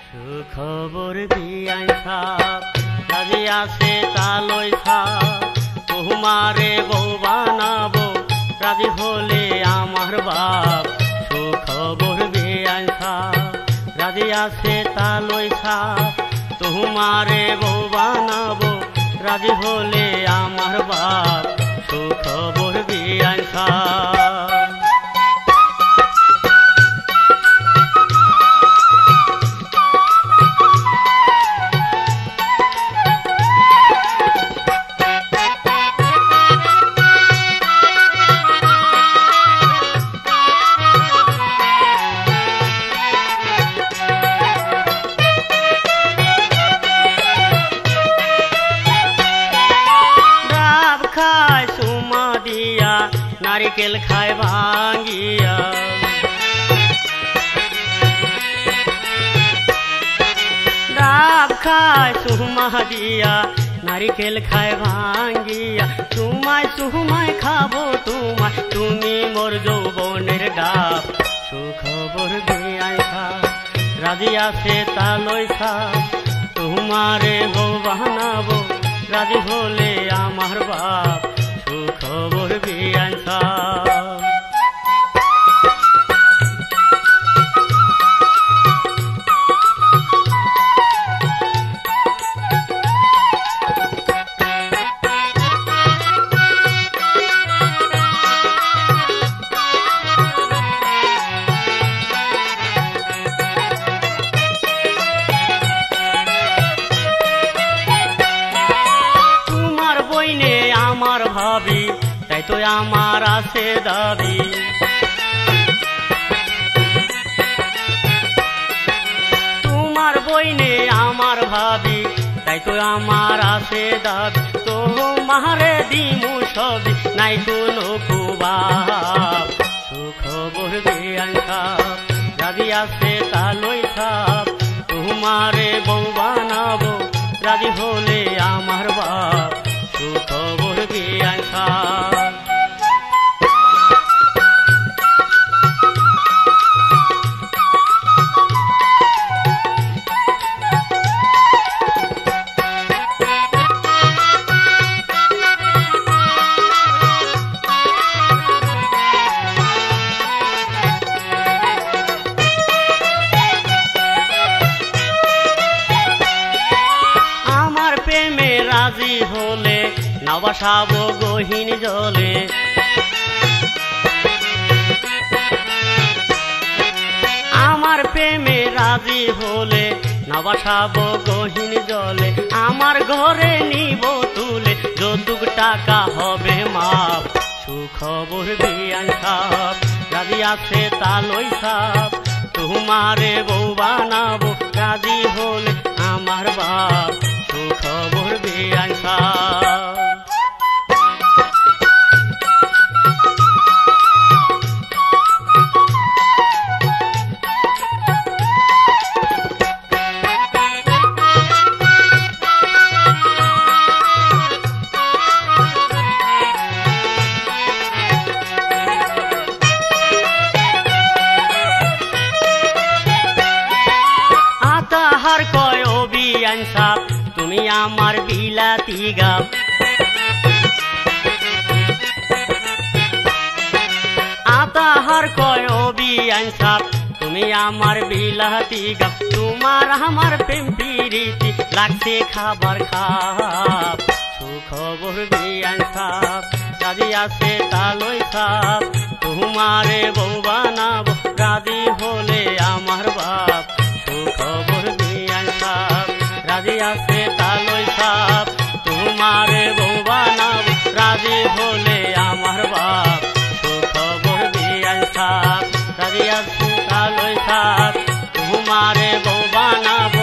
সুখবর বিয়াই সাপ রাজি আছে তালই সাপ তোমারে বউ বানাবো রাজি হলে আমার বাপ। সুখবর বিয়াই সাপ রাজি আছে তালই সাপ তোমারে বউ বানাবো রাজি হলে আমার বাপ। সুখবর বিয়াই সাপ খায় সুমা দিয়া নারিকেল খায় ভাঙ্গিয়া ডাব খায় সুমা দিয়া নারিকেল খায় ভাঙ্গিয়া সুমায় সুমায় খাবো তোমায় তুমি মোর যৌবনের ডাব। সুখবর বিয়াই সাপ রাজি আছে তালই সাপ তোমারে বউ বানাবো রাজি হলে আমার বাপ। সুখবর বিয়াই সাপ আমার ভাবি তাই তো আমার আছে দাবি। তোমার বইনে আমার ভাবি তাই তো আমার আছে দাবি। তো মারে দিমু সবই নাই কোনো কুবাব। সুখবর বিয়াই সাপ রাজি আছে তালই সাপ তোমারে বউ বানাবো রাজি হলে আমার বাপ। সুখবর বিয়াই সাপ আমার প্রেমে রাজি হলে নাও বাসাবো গহীন জলে। আমার প্রেমে রাজি হলে নাও বাসাবো গহীন জলে। আমার ঘরে নিব তুলে যৌতুক টাকা হবে মাপ। সুখবর বিয়াই সাপ রাজি আছে তালই সাপ তোমারে বউ বানাবো রাজি হলে আমার বাপ। সুখবর বিয়াই সাপ আতাহার কয় ও বিয়াই সাপ তুমি আমার বিলাতি গাপ। আতাহার কয় ও বিয়াই সাপ তুমি আমার বিলাতি গাপ। তোমার আমার প্রেম প্রীতি লাগছে খাবার খাপ। সুখবর বিয়াই সাপ রাজি আছে তালই সাপ তোমারে বউ বানাবো রাজি হলে আমার বাপ। সুখবর বিয়াই সাপ রাজি আছে তালই সাপ তোমারে বউ বানাবো রাজি হলে আমার বাপ। সুখবর বিয়াই সাপ রাজি আছে তালই সাপ তোমারে বউ বানাবো